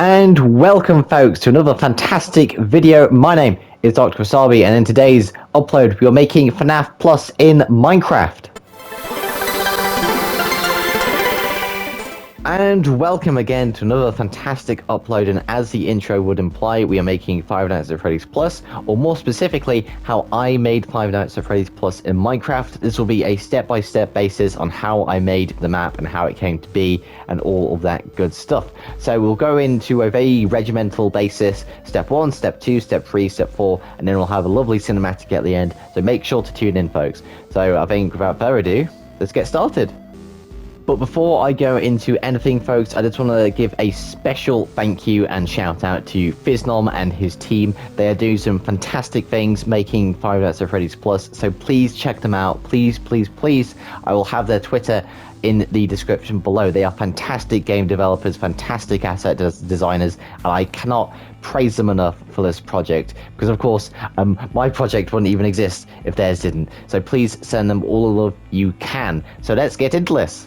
And welcome folks to another fantastic video. My name is Dr. Wasabi, and in today's upload we are making FNAF Plus in Minecraft. And welcome again to another fantastic upload, and as the intro would imply, we are making Five Nights at Freddy's Plus, or more specifically, how I made Five Nights at Freddy's Plus in Minecraft. This will be a step-by-step basis on how I made the map and how it came to be, and all of that good stuff. So we'll go into a very regimental basis, step 1, step 2, step 3, step 4, and then we'll have a lovely cinematic at the end, so make sure to tune in, folks. So I think without further ado, let's get started. But before I go into anything, folks, I just want to give a special thank you and shout out to Fiznom and his team. They are doing some fantastic things making Five Nights at Freddy's Plus, so please check them out. Please, please, please. I will have their Twitter in the description below. They are fantastic game developers, fantastic asset designers, and I cannot praise them enough for this project, because of course my project wouldn't even exist if theirs didn't. So please send them all the love you can. So let's get into this.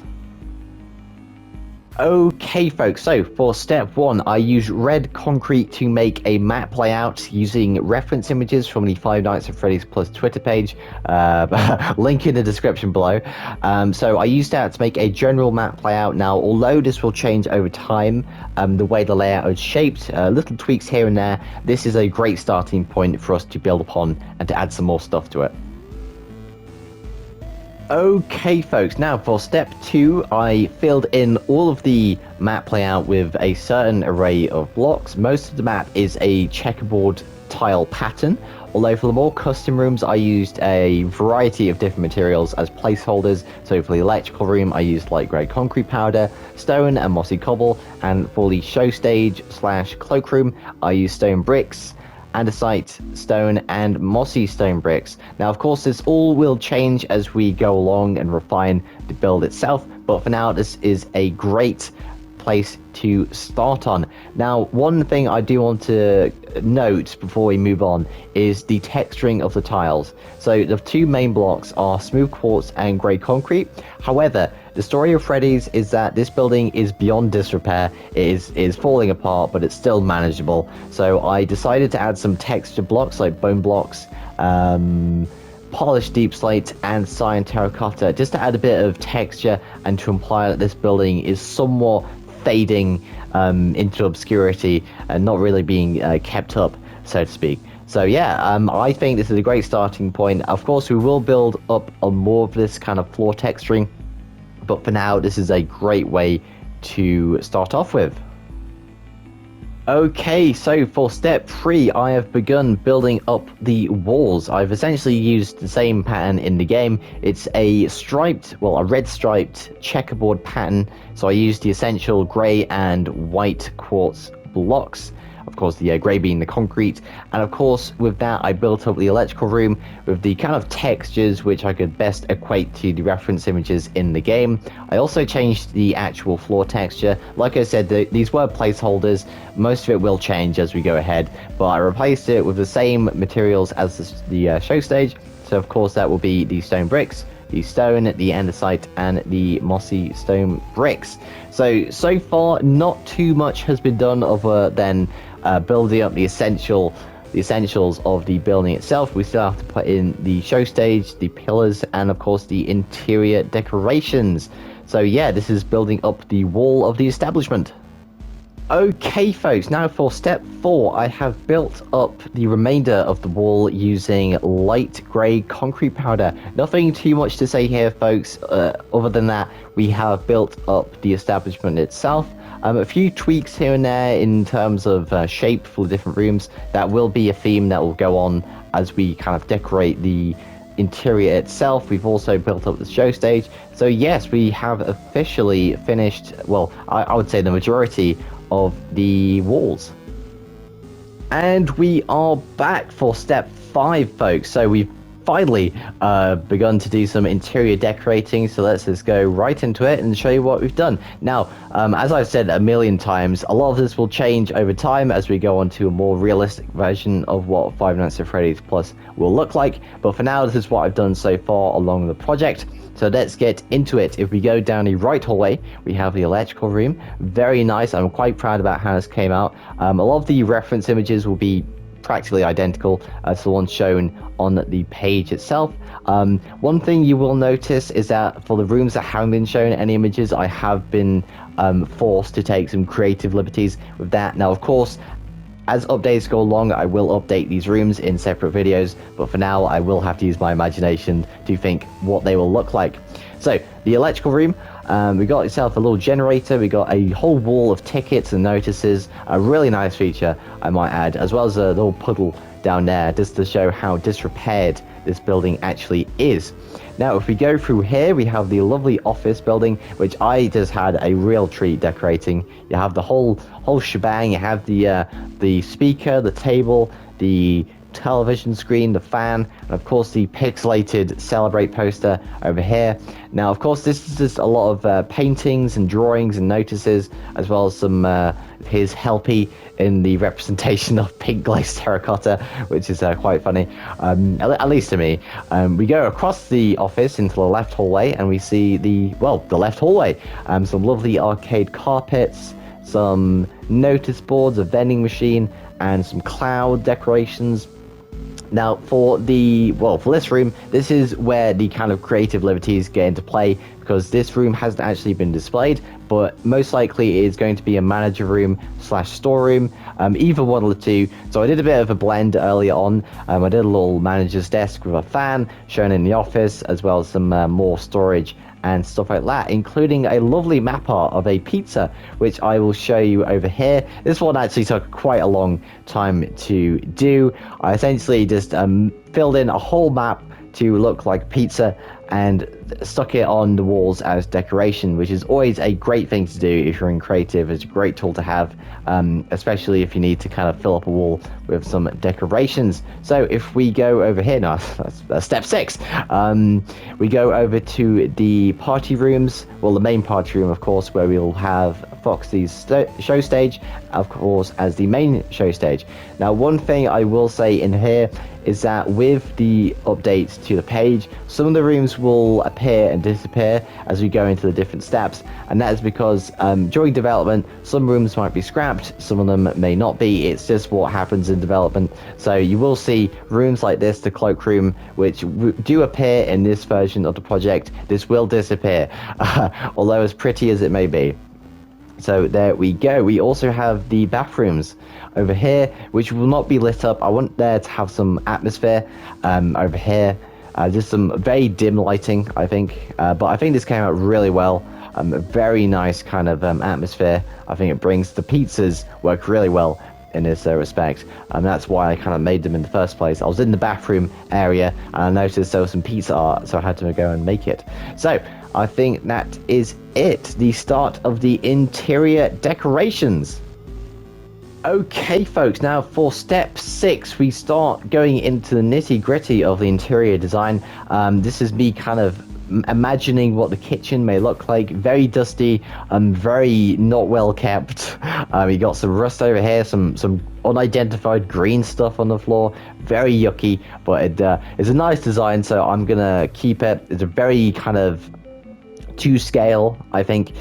Okay folks, so for step 1, I used red concrete to make a map layout using reference images from the Five Nights at Freddy's Plus Twitter page, link in the description below. So I used that to make a general map layout. Now, although this will change over time, the way the layout is shaped, little tweaks here and there, this is a great starting point for us to build upon and to add some more stuff to it. Okay folks, now for step 2, I filled in all of the map layout with a certain array of blocks. Most of the map is a checkerboard tile pattern, although for the more custom rooms I used a variety of different materials as placeholders. So for the electrical room I used light grey concrete powder, stone and mossy cobble, and for the show stage / cloakroom I used stone bricks, andesite stone and mossy stone bricks. Now of course this all will change as we go along and refine the build itself, but for now this is a great place to start on. Now, one thing I do want to note before we move on is the texturing of the tiles. So the two main blocks are smooth quartz and grey concrete. However, the story of Freddy's is that this building is beyond disrepair. It is falling apart, but it's still manageable. So I decided to add some texture blocks like bone blocks, polished deep slate and cyan terracotta, just to add a bit of texture and to imply that this building is somewhat fading into obscurity and not really being kept up, so to speak. So yeah, I think this is a great starting point. Of course, we will build up on more of this kind of floor texturing, but for now, this is a great way to start off with. Okay, so for step 3, I have begun building up the walls. I've essentially used the same pattern in the game. It's a red striped checkerboard pattern. So I used the essential grey and white quartz blocks. Of course, the grey being the concrete. And of course, with that, I built up the electrical room with the kind of textures which I could best equate to the reference images in the game. I also changed the actual floor texture. Like I said, these were placeholders. Most of it will change as we go ahead, but I replaced it with the same materials as the show stage. So of course, that will be the stone bricks, the stone, the andesite, and the mossy stone bricks. So far, not too much has been done other than building up the essentials of the building itself. We still have to put in the show stage, the pillars, and of course the interior decorations. So yeah, this is building up the wall of the establishment. Okay folks, now for step 4, I have built up the remainder of the wall using light grey concrete powder. Nothing too much to say here folks, other than that we have built up the establishment itself. A few tweaks here and there in terms of shape for the different rooms. That will be a theme that will go on as we kind of decorate the interior itself. We've also built up the show stage. So yes, we have officially finished, well, I would say the majority of the walls. And we are back for step 5 folks. So we've finally begun to do some interior decorating, so let's just go right into it and show you what we've done. Now, as I've said a million times, a lot of this will change over time as we go on to a more realistic version of what Five Nights at Freddy's Plus will look like, but for now this is what I've done so far along the project. So let's get into it. If we go down the right hallway, we have the electrical room. Very nice. I'm quite proud about how this came out. A lot of the reference images will be practically identical to the one shown on the page itself. One thing you will notice is that for the rooms that haven't been shown any images, I have been forced to take some creative liberties with that. Now, of course, as updates go along, I will update these rooms in separate videos, but for now I will have to use my imagination to think what they will look like. So, the electrical room, we got itself a little generator, we got a whole wall of tickets and notices, a really nice feature I might add, as well as a little puddle down there, just to show how disrepaired this building actually is. Now, if we go through here, we have the lovely office building, which I just had a real treat decorating. You have the whole shebang. You have the speaker, the table, the television screen, the fan, and of course the pixelated Celebrate poster over here. Now, of course, this is just a lot of paintings and drawings and notices, as well as some his helpy in the representation of pink glazed terracotta, which is quite funny, at least to me. We go across the office into the left hallway, and we see the left hallway. Some lovely arcade carpets, some notice boards, a vending machine, and some cloud decorations. Now, for this room, this is where the kind of creative liberties get into play, because this room hasn't actually been displayed, but most likely it is going to be a manager room / storeroom, either one of the two. So I did a bit of a blend earlier on. I did a little manager's desk with a fan shown in the office, as well as some more storage and stuff like that, including a lovely map art of a pizza, which I will show you over here. This one actually took quite a long time to do. I essentially just filled in a whole map to look like pizza and stuck it on the walls as decoration, which is always a great thing to do if you're in creative. It's a great tool to have, especially if you need to kind of fill up a wall with some decorations. So if we go over here now, that's step 6. We go over to the party rooms, well, the main party room, of course, where we'll have Foxy's show stage, of course, as the main show stage. Now, one thing I will say in here is that with the updates to the page, some of the rooms will appear and disappear as we go into the different steps, and that is because during development some rooms might be scrapped, some of them may not be. It's just what happens in development. So you will see rooms like this, the cloakroom, which do appear in this version of the project. This will disappear, although as pretty as it may be. So there we go. We also have the bathrooms over here, which will not be lit up. I want there to have some atmosphere over here. Just some very dim lighting, I think. But I think this came out really well. A very nice kind of atmosphere. I think it brings the pizzas work really well in this respect. And that's why I kind of made them in the first place. I was in the bathroom area and I noticed there was some pizza art, so I had to go and make it. So I think that is it, the start of the interior decorations. Okay, folks, now for step 6, we start going into the nitty-gritty of the interior design. This is me kind of imagining what the kitchen may look like. Very dusty and very not well kept. You got some rust over here, some unidentified green stuff on the floor. Very yucky, but it's a nice design, so I'm gonna keep it. It's a very kind of to scale, I think.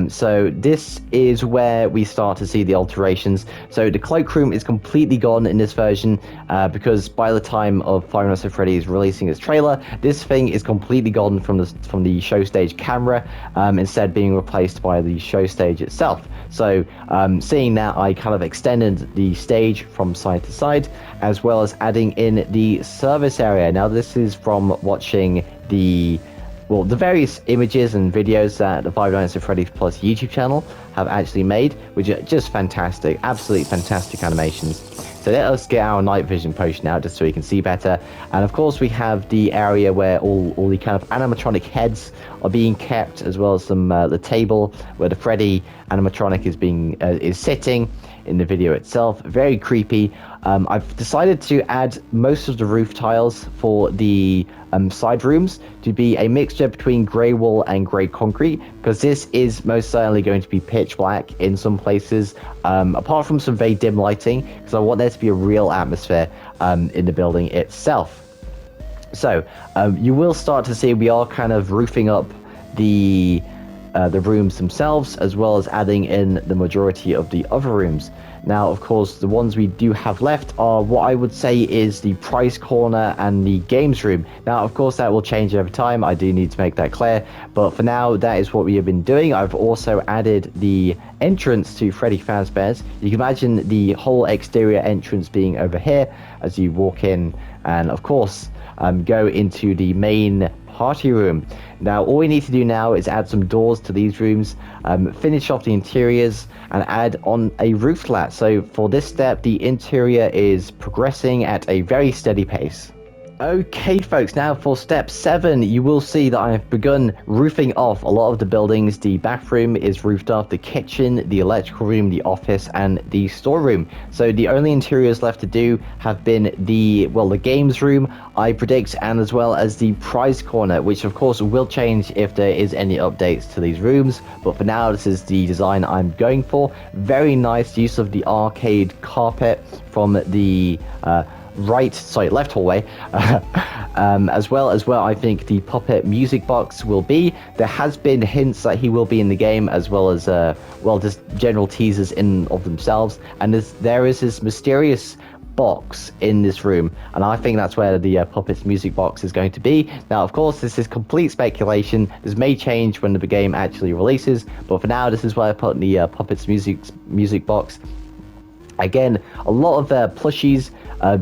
So this is where we start to see the alterations. So the cloakroom is completely gone in this version because by the time of Five Nights at Freddy's releasing its trailer, this thing is completely gone from the show stage camera, instead being replaced by the show stage itself. So seeing that, I kind of extended the stage from side to side, as well as adding in the service area. Now this is from watching the various images and videos that the Five Nights at Freddy's Plus YouTube channel have actually made, which are just fantastic, absolutely fantastic animations. So let us get our night vision potion out just so we can see better. And of course we have the area where all the kind of animatronic heads are being kept, as well as some the table where the Freddy animatronic is sitting in the video itself. Very creepy. I've decided to add most of the roof tiles for the side rooms to be a mixture between grey wool and grey concrete, because this is most certainly going to be pitch black in some places, apart from some very dim lighting, because I want there to be a real atmosphere in the building itself. So you will start to see we are kind of roofing up the rooms themselves, as well as adding in the majority of the other rooms. Now, of course, the ones we do have left are what I would say is the prize corner and the games room. Now, of course, that will change over time. I do need to make that clear. But for now, that is what we have been doing. I've also added the entrance to Freddy Fazbear's. You can imagine the whole exterior entrance being over here as you walk in, and of course, go into the main party room. Now, all we need to do now is add some doors to these rooms, finish off the interiors, and add on a roof flat. So for this step, the interior is progressing at a very steady pace. Okay, folks, now for step 7, you will see that I have begun roofing off a lot of the buildings. The bathroom is roofed off, the kitchen, the electrical room, the office, and the storeroom. So the only interiors left to do have been the games room, I predict, and as well as the prize corner, which of course will change if there is any updates to these rooms. But for now, this is the design I'm going for. Very nice use of the arcade carpet from the left hallway, as well as where I think the puppet music box will be. There has been hints that he will be in the game, as well as just general teasers in of themselves, and there is this mysterious box in this room, and I think that's where the puppet's music box is going to be. Now, of course, this is complete speculation. This may change when the game actually releases, but for now, this is where I put the puppet's music box. Again, a lot of plushies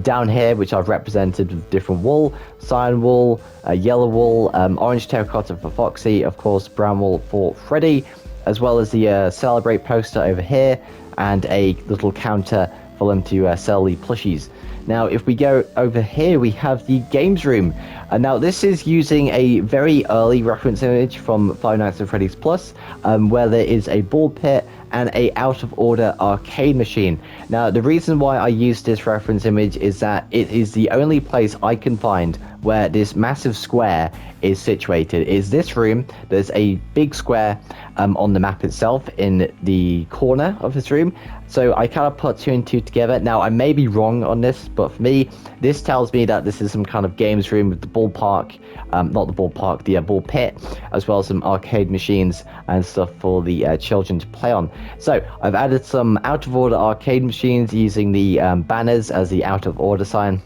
down here, which I've represented with different wool: cyan wool, yellow wool, orange terracotta for Foxy, of course, brown wool for Freddy, as well as the Celebrate poster over here, and a little counter for them to sell the plushies. Now, if we go over here, we have the games room. Now, this is using a very early reference image from Five Nights at Freddy's Plus, where there is a ball pit and a out-of-order arcade machine. Now, the reason why I use this reference image is that it is the only place I can find where this massive square is situated. Is this room. There's a big square on the map itself in the corner of this room. So I kind of put 2 and 2 together. Now, I may be wrong on this, but for me, this tells me that this is some kind of games room with the ballpark, not the ballpark, the ball pit, as well as some arcade machines and stuff for the children to play on. So I've added some out-of-order arcade machines using the banners as the out-of-order sign,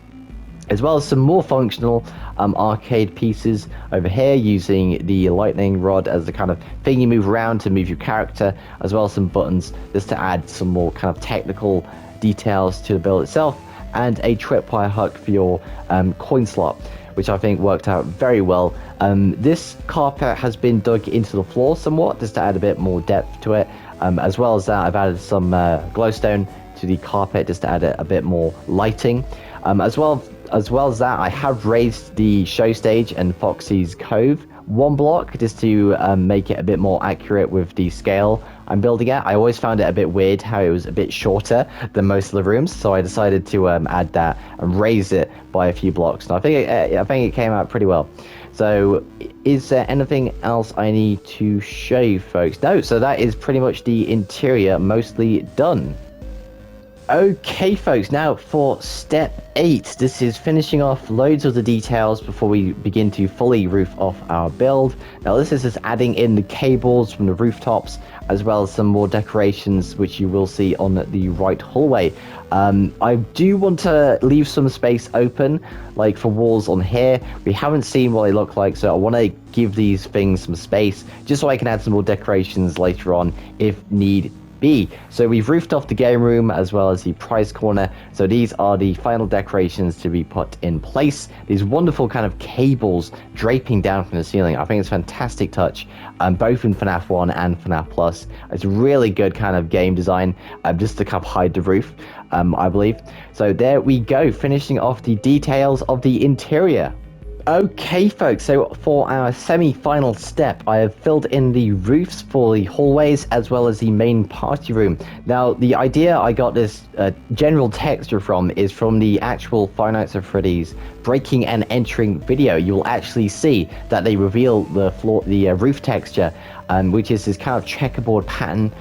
as well as some more functional arcade pieces over here using the lightning rod as the kind of thing you move around to move your character, as well as some buttons just to add some more kind of technical details to the build itself, and a tripwire hook for your coin slot, which I think worked out very well. This carpet has been dug into the floor somewhat just to add a bit more depth to it, as well as that I've added some glowstone to the carpet just to add a bit more lighting. As well as that, I have raised the show stage and Foxy's Cove 1 block just to make it a bit more accurate with the scale I'm building at. I always found it a bit weird how it was a bit shorter than most of the rooms, so I decided to add that and raise it by a few blocks. And I think it came out pretty well. So is there anything else I need to show you folks? No, so that is pretty much the interior mostly done. Okay folks, now for step 8, this is finishing off loads of the details before we begin to fully roof off our build. Now this is just adding in the cables from the rooftops, as well as some more decorations which you will see on the right hallway. I do want to leave some space open, like for walls on here. We haven't seen what they look like, so I want to give these things some space just so I can add some more decorations later on if need be. So we've roofed off the game room as well as the prize corner, so these are the final decorations to be put in place. These wonderful kind of cables draping down from the ceiling, I think it's a fantastic touch, both in FNAF 1 and FNAF Plus. It's really good kind of game design, just to kind of hide the roof, I believe. So there we go, finishing off the details of the interior. Okay, folks, so for our semi-final step, I have filled in the roofs for the hallways as well as the main party room. Now, the idea I got this general texture from is from the actual Five Nights at Freddy's breaking and entering video. You will actually see that they reveal the roof texture, which is this kind of checkerboard pattern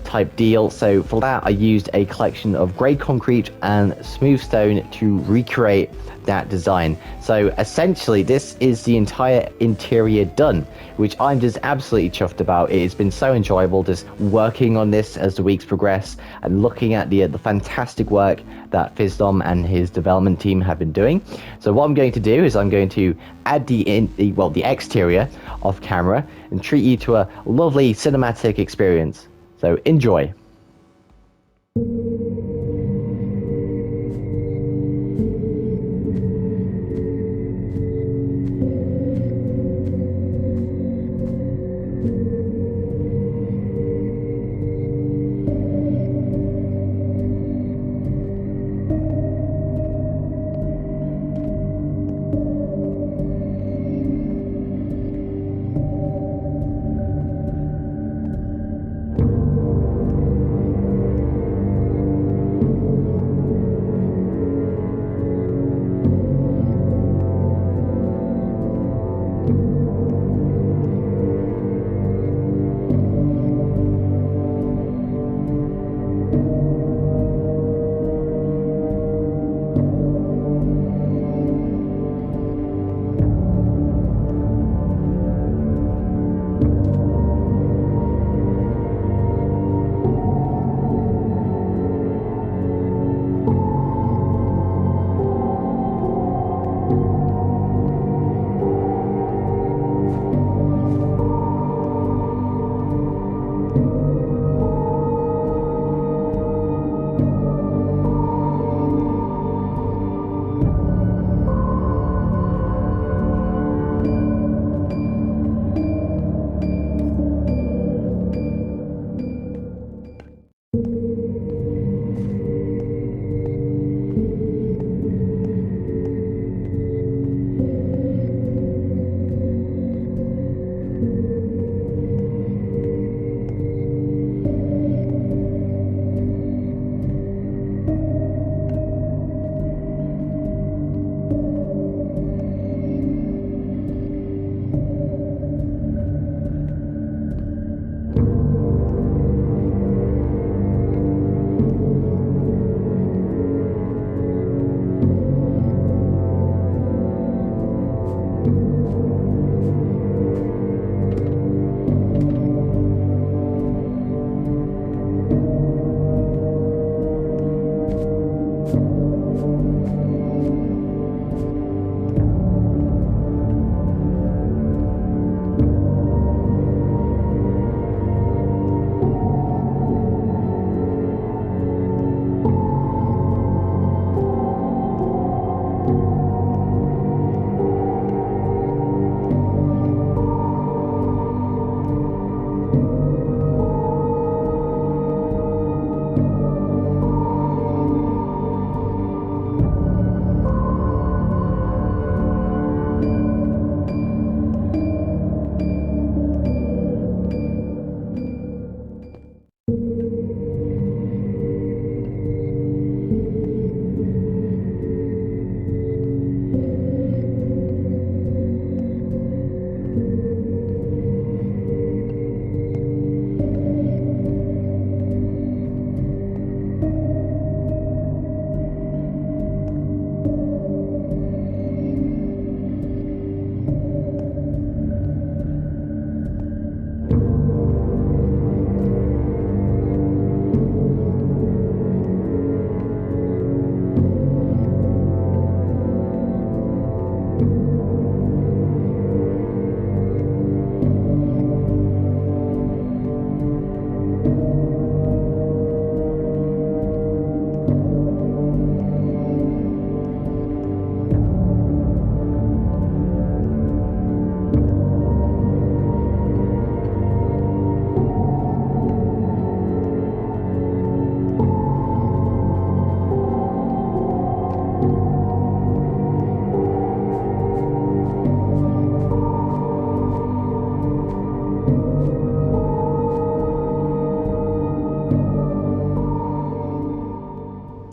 type deal. So for that, I used a collection of grey concrete and smooth stone to recreate that design. So essentially, this is the entire interior done, which I'm just absolutely chuffed about. It has been so enjoyable just working on this as the weeks progress and looking at the fantastic work that Fizdom and his development team have been doing. So what I'm going to do is I'm going to add the exterior off camera and treat you to a lovely cinematic experience. So enjoy.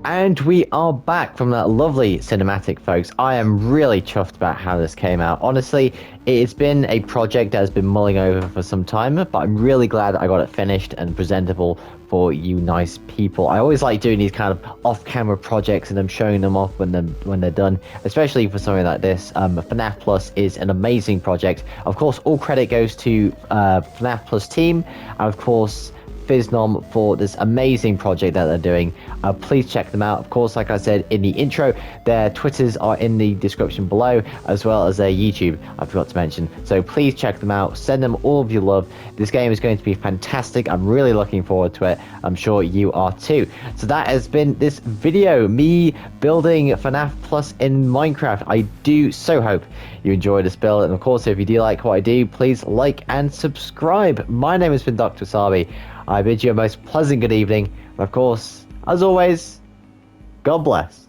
And we are back from that lovely cinematic, folks. I am really chuffed about how this came out. Honestly, it's been a project that has been mulling over for some time, but I'm really glad I got it finished and presentable for you nice people. I always like doing these kind of off-camera projects and I'm showing them off when they're done, especially for something like this. FNAF Plus is an amazing project. Of course, all credit goes to FNAF Plus team, and of course, Fiznom for this amazing project that they're doing. Please check them out. Of course, like I said in the intro, their Twitters are in the description below, as well as their YouTube, I forgot to mention. So please check them out. Send them all of your love. This game is going to be fantastic. I'm really looking forward to it. I'm sure you are too. So that has been this video, me building FNAF Plus in Minecraft. I do so hope you enjoyed this build. And of course, if you do like what I do, please like and subscribe. My name has been Dr. Sabi. I bid you a most pleasant good evening. And of course, as always, God bless.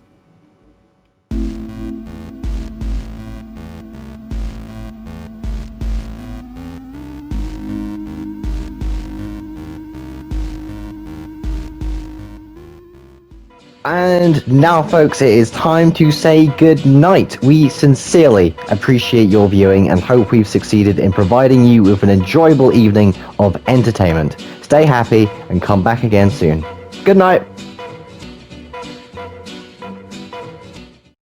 And now, folks, it is time to say good night. We sincerely appreciate your viewing and hope we've succeeded in providing you with an enjoyable evening of entertainment. Stay happy and come back again soon. Good night.